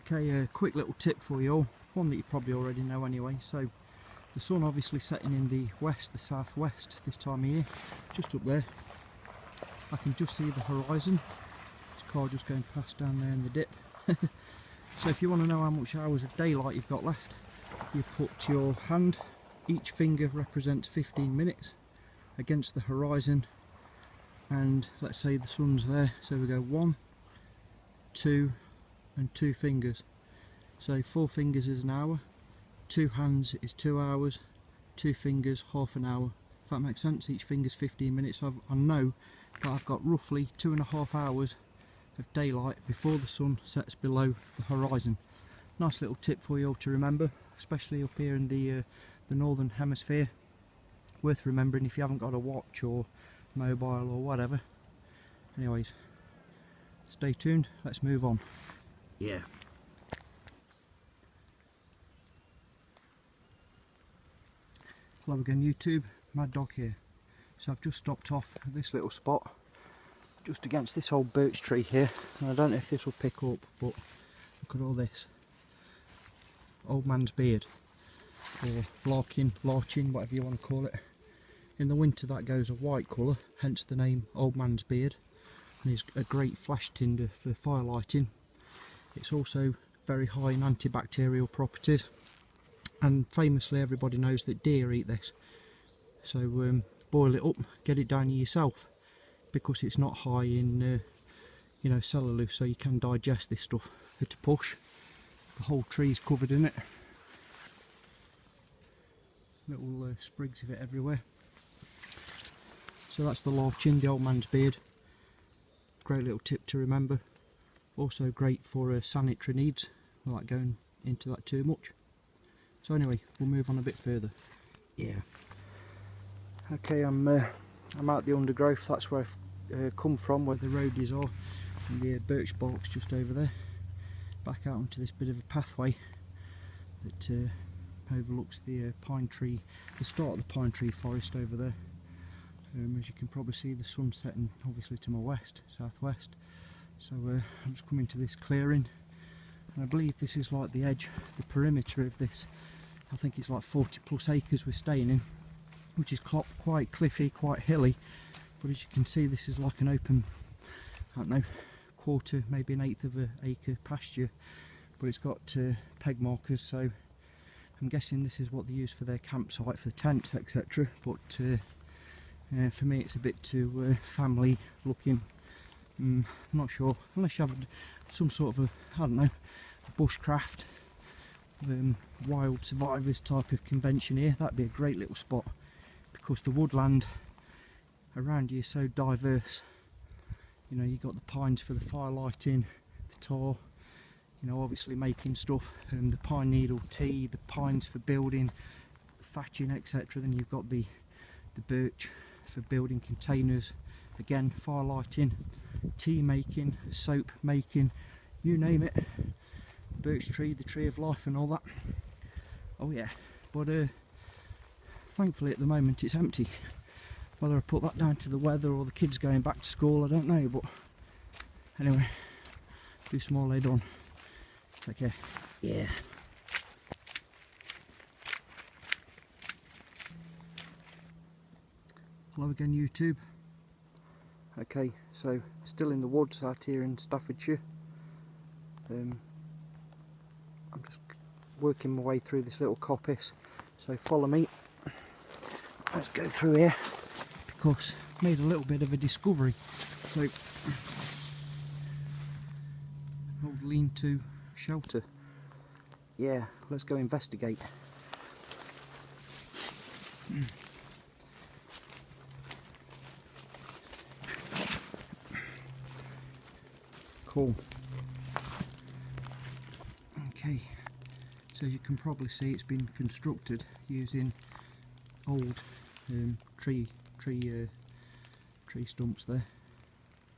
Okay, a quick little tip for you all, one that you probably already know anyway. So the sun obviously setting in the west, the southwest this time of year, just up there. I can just see the horizon. This car just going past down there in the dip. So if you want to know how much hours of daylight you've got left, you put your hand, each finger represents 15 minutes against the horizon, and let's say the sun's there, so we go 1, 2 and 2 fingers. So 4 fingers is an hour, 2 hands is 2 hours, 2 fingers half an hour. If that makes sense, each finger's 15 minutes. I know that I've got roughly 2.5 hours of daylight before the sun sets below the horizon. Nice little tip for you all to remember, especially up here in the northern hemisphere. Worth remembering if you haven't got a watch or mobile or whatever. Anyways, stay tuned, let's move on. Yeah. Hello again YouTube, Mad Dog here. So I've just stopped off at this little spot just against this old birch tree here, and I don't know if this will pick up, but look at all this. Old man's beard, or larchin, whatever you want to call it. In the winter that goes a white colour, hence the name Old Man's Beard, and is a great flash tinder for fire lighting. It's also very high in antibacterial properties, and famously everybody knows that deer eat this. So boil it up, get it down yourself, because it's not high in you know, cellulose, so you can digest this stuff at a push. The whole tree's covered in it, little sprigs of it everywhere. So that's the larchin, the Old Man's Beard. Great little tip to remember. Also great for sanitary needs, without going into that too much. So anyway, we'll move on a bit further. Yeah. Okay, I'm out the undergrowth. That's where I've come from, where the roadies are, and the birch bark's just over there. Back out onto this bit of a pathway that overlooks the pine tree, the start of the pine tree forest over there. As you can probably see, the sun's setting obviously to my west, southwest. So I'm just coming to this clearing, and I believe this is like the edge, the perimeter of this. I think it's like 40 plus acres we're staying in, which is quite cliffy, quite hilly. But as you can see, this is like an open, I don't know, quarter, maybe an eighth of an acre pasture. But it's got peg markers, so I'm guessing this is what they use for their campsite, for the tents, etc. But for me it's a bit too family looking. I'm not sure, unless you have some sort of I don't know, bushcraft, wild survivors type of convention here, that'd be a great little spot, because the woodland around you is so diverse. You know, you've got the pines for the fire lighting, the tar, you know, obviously making stuff, the pine needle tea, the pines for building, thatching, etc. Then you've got the birch for building containers, again fire lighting, tea making, soap making, you name it. Birch tree, the tree of life and all that. Oh yeah, but thankfully at the moment it's empty. Whether I put that down to the weather or the kids going back to school, I don't know, but anyway, do small later on. Take care. Yeah. Hello again YouTube. Okay, so still in the woods out here in Staffordshire. I'm just working my way through this little coppice, so follow me. Let's go through here, because I made a little bit of a discovery. So, old lean-to shelter. Yeah, let's go investigate. Cool. Okay, so you can probably see it's been constructed using old tree stumps there,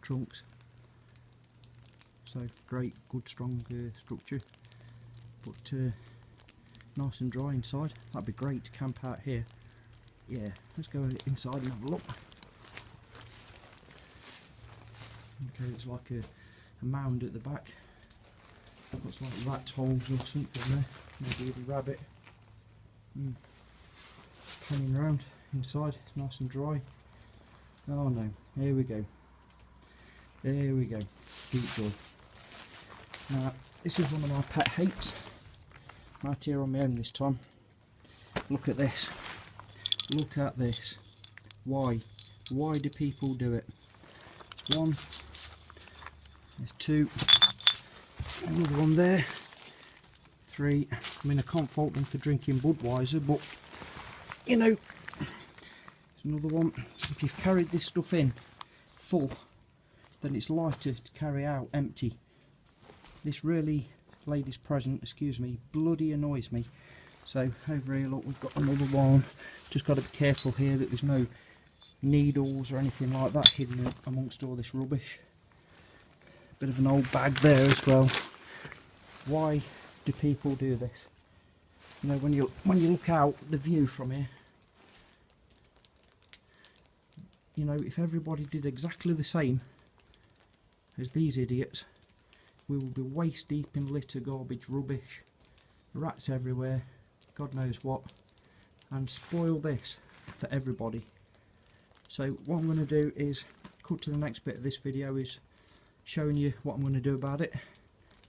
trunks. So great, good, strong structure, but nice and dry inside. That'd be great to camp out here. Yeah, let's go inside and have a look. Okay, it's like a mound at the back. Looks like rat holes or something there, maybe a rabbit. Hanging around inside, it's nice and dry. Oh no, here we go. There we go, deep joy. Now, this is one of my pet hates. I'm out here on my own this time. Look at this. Look at this. Why? Why do people do it? There's one. There's two. Another one there. Three. I mean, I can't fault them for drinking Budweiser, but you know, there's another one. If you've carried this stuff in full, then it's lighter to carry out empty. This really, ladies present, excuse me, bloody annoys me. So over here, look, we've got another one. Just got to be careful here that there's no needles or anything like that hidden amongst all this rubbish. Bit of an old bag there as well. Why do people do this? You know, when you look out the view from here, you know, if everybody did exactly the same as these idiots, we will be waist deep in litter, garbage, rubbish, rats everywhere, God knows what, and spoil this for everybody. So what I'm going to do is cut to the next bit of this video, is showing you what I'm going to do about it,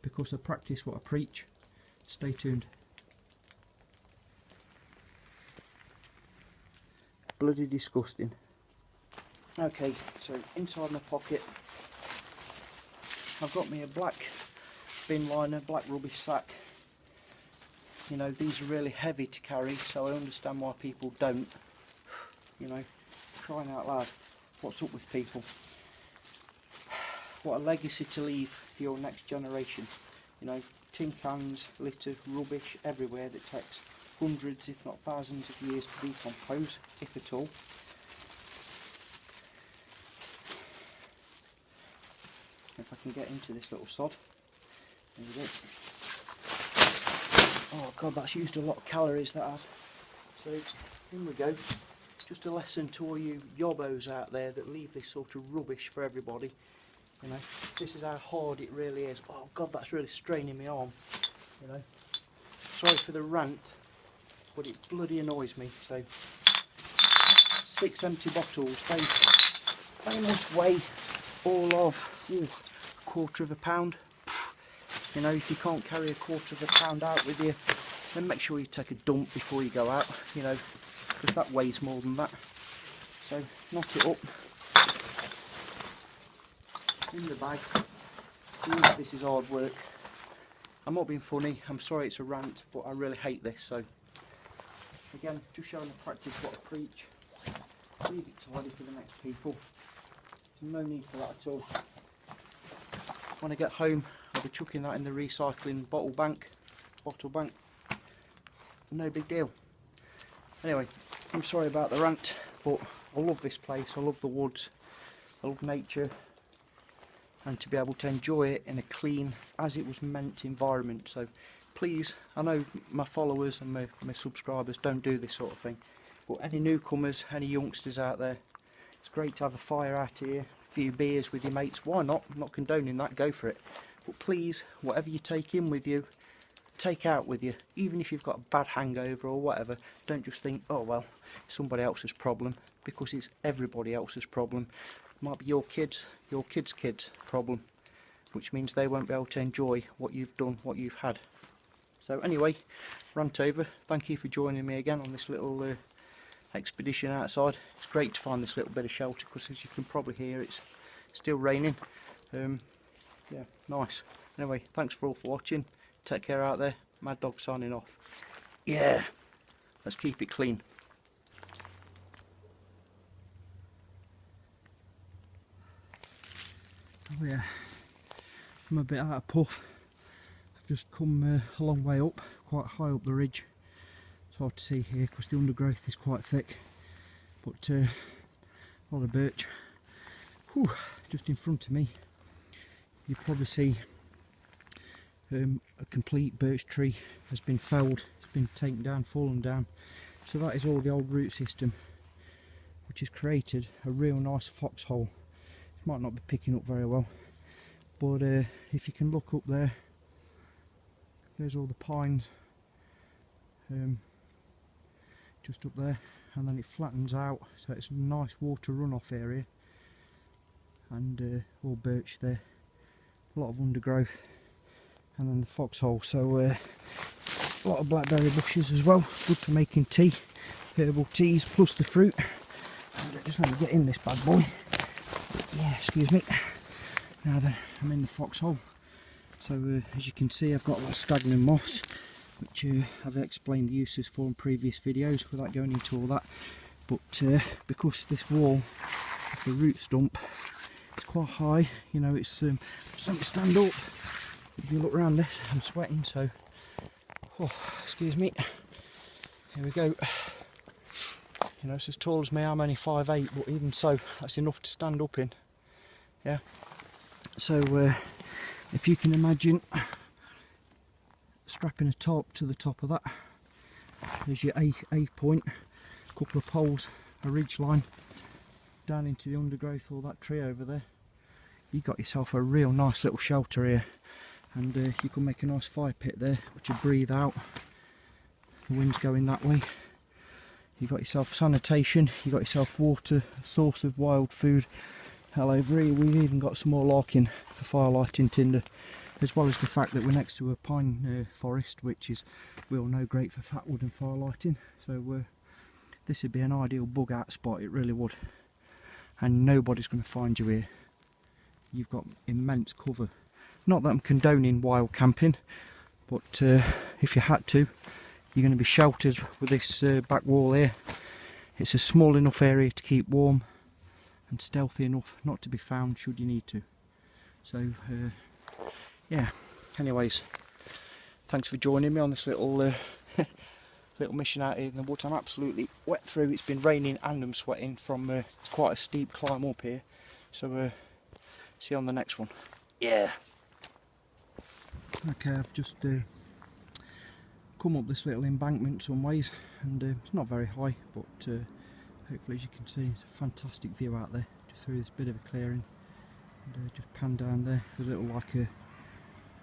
because I practice what I preach. Stay tuned. Bloody disgusting. Okay, so inside my pocket I've got me a black bin liner, black rubbish sack. You know, these are really heavy to carry, so I understand why people don't. You know, crying out loud, what's up with people? What a legacy to leave for your next generation. You know, tin cans, litter, rubbish everywhere that takes hundreds if not thousands of years to decompose, if at all. If I can get into this little sod. There we go. Oh god, that's used a lot of calories, that has. So in we go. Just a lesson to all you yobbos out there that leave this sort of rubbish for everybody. You know, this is how hard it really is. Oh god, that's really straining my arm. You know, sorry for the rant, but it bloody annoys me. So 6 empty bottles, they must weigh all of £1/4 pound. You know, if you can't carry £1/4 pound out with you, then make sure you take a dump before you go out, you know, because that weighs more than that. So knot it up in the bag. Jeez, this is hard work. I'm not being funny, I'm sorry it's a rant, but I really hate this. So again, just showing the practice what I preach. Leave it tidy for the next people. There's no need for that at all. When I get home, I'll be chucking that in the recycling bottle bank. No big deal. Anyway, I'm sorry about the rant, but I love this place, I love the woods, I love nature, and to be able to enjoy it in a clean, as it was meant environment. So please, I know my followers and my subscribers don't do this sort of thing, but any newcomers, any youngsters out there, it's great to have a fire out here, a few beers with your mates. Why not? I'm not condoning that, go for it. But please, whatever you take in with you, take out with you. Even if you've got a bad hangover or whatever, don't just think, oh well, it's somebody else's problem, because it's everybody else's problem. It might be your kids' kids' problem, which means they won't be able to enjoy what you've done, what you've had. So anyway, rant over. Thank you for joining me again on this little expedition outside. It's great to find this little bit of shelter, because as you can probably hear, it's still raining. Yeah, nice. Anyway, thanks for all for watching. Take care out there. Mad Dog signing off. Yeah, let's keep it clean. Oh yeah, I'm a bit out of puff. I've just come a long way up, quite high up the ridge. It's hard to see here because the undergrowth is quite thick, but a lot of birch. Whew, just in front of me you probably see a complete birch tree has been felled. It's been taken down, fallen down. So that is all the old root system, which has created a real nice foxhole. It might not be picking up very well, but if you can look up there, there's all the pines just up there, and then it flattens out, so it's a nice water runoff area, and all birch there, a lot of undergrowth, and then the foxhole. So a lot of blackberry bushes as well, good for making tea, herbal teas, plus the fruit. And just let me get in this bad boy. Yeah, excuse me. Now then, I'm in the foxhole. So as you can see, I've got a lot of stagnant moss, which I've explained the uses for in previous videos without going into all that. But because this wall of the root stump is quite high, you know, it's just let me stand up. If you look around this, I'm sweating, so excuse me. Here we go. You know, it's as tall as me. I'm only 5'8", but even so, that's enough to stand up in. Yeah. So if you can imagine strapping a tarp to the top of that, there's your A point, a couple of poles, a ridge line down into the undergrowth, all that tree over there. You got yourself a real nice little shelter here, and you can make a nice fire pit there, which you breathe out. The wind's going that way. You got yourself sanitation, you got yourself water, a source of wild food. Hell, over here we've even got some more larking for firelighting tinder, as well as the fact that we're next to a pine forest, which is, we all know, great for fat wood and firelighting. So this would be an ideal bug out spot, it really would. And nobody's going to find you here. You've got immense cover. Not that I'm condoning wild camping, but if you had to, you're going to be sheltered with this back wall here. It's a small enough area to keep warm and stealthy enough not to be found should you need to. So yeah, anyways, thanks for joining me on this little little mission out here in the woods. I'm absolutely wet through. It's been raining and I'm sweating from quite a steep climb up here. So see you on the next one. Yeah. Okay, I've just come up this little embankment some ways, and it's not very high, but hopefully, as you can see, it's a fantastic view out there just through this bit of a clearing. And just pan down there, there's a little like a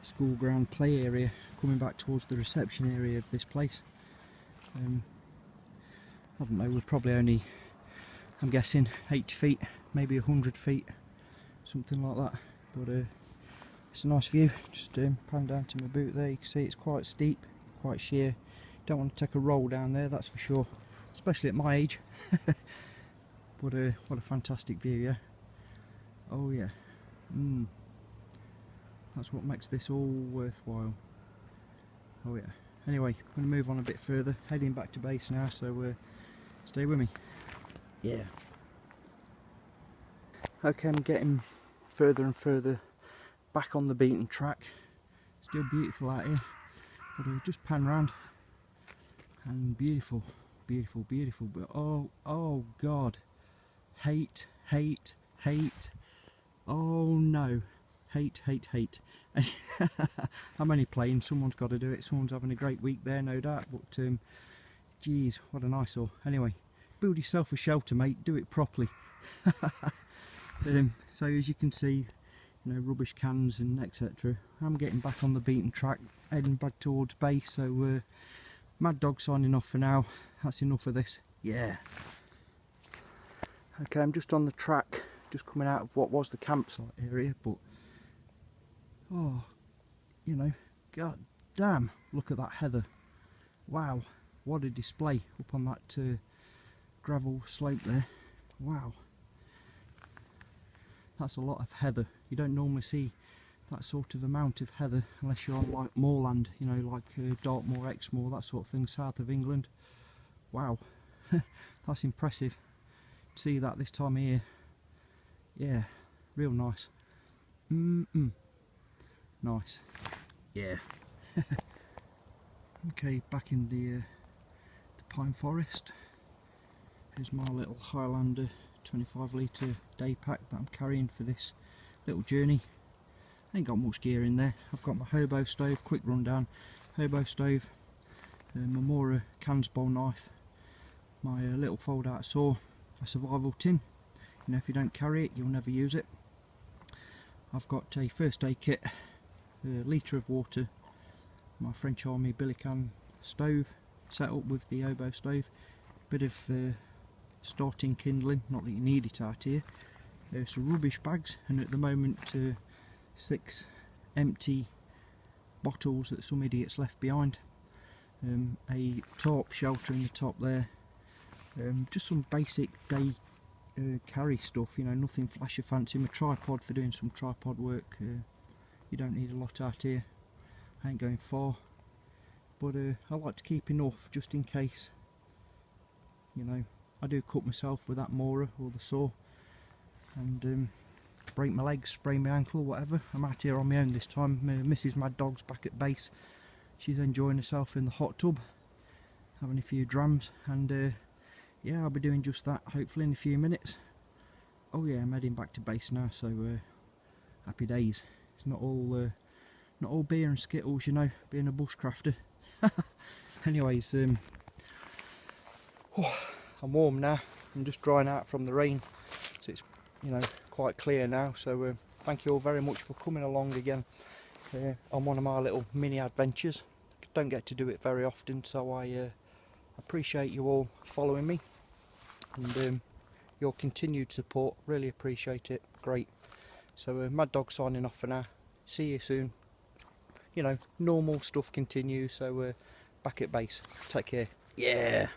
school ground play area coming back towards the reception area of this place. I don't know, we're probably only, I'm guessing, 80 feet, maybe 100 feet, something like that. But it's a nice view. Just pan down to my boot there. You can see it's quite steep, quite sheer. Don't want to take a roll down there, that's for sure, especially at my age. But what a fantastic view, yeah. Oh yeah. That's what makes this all worthwhile. Oh yeah. Anyway, I'm going to move on a bit further, heading back to base now, so stay with me. Yeah. Okay, I'm getting further and further back on the beaten track. Still beautiful out here, but I'll just pan round, and beautiful, beautiful, beautiful. But oh god, hate. Oh no, hate. I'm only playing. Someone's got to do it. Someone's having a great week there, no doubt. But geez, what an eyesore. Anyway, build yourself a shelter, mate. Do it properly. So as you can see, you know, rubbish cans and etc. I'm getting back on the beaten track, heading back towards base. So Mad Dog signing off for now. That's enough of this. Yeah. Okay, I'm just on the track, just coming out of what was the campsite area, but oh, you know, god damn, look at that heather. Wow, what a display up on that gravel slope there. Wow, that's a lot of heather. You don't normally see that sort of amount of heather unless you're on like moorland, you know, like Dartmoor, Exmoor, that sort of thing, south of England. Wow, that's impressive. See that this time of year. Yeah, real nice. Nice. Yeah. Okay, back in the pine forest. Here's my little Highlander 25 litre day pack that I'm carrying for this little journey. Ain't got much gear in there. I've got my hobo stove, quick rundown, hobo stove, my Mora cans bowl knife, my little fold out saw, a survival tin. You know, if you don't carry it, you'll never use it. I've got a first aid kit, a litre of water, my French Army Billican stove set up with the oboe stove. Bit of starting kindling, not that you need it out here. Some rubbish bags, and at the moment 6 empty bottles that some idiots left behind. A tarp shelter in the top there. Just some basic day carry stuff, you know, nothing flashy fancy. My tripod for doing some tripod work. You don't need a lot out here. I ain't going far, but I like to keep enough just in case. You know, I do cut myself with that morer or the saw, and break my legs, sprain my ankle, whatever. I'm out here on my own this time. Mrs. Mad Dog's back at base. She's enjoying herself in the hot tub, having a few drams, and yeah, I'll be doing just that hopefully in a few minutes. Oh yeah, I'm heading back to base now, so happy days. It's not all beer and skittles, you know, being a bushcrafter. Anyways, I'm warm now. I'm just drying out from the rain, so it's, you know, quite clear now. So thank you all very much for coming along again on one of my little mini adventures. Don't get to do it very often, so I appreciate you all following me, and your continued support. Really appreciate it. Great. So Mad Dog signing off for now. See you soon. You know, normal stuff continues, so back at base. Take care. Yeah.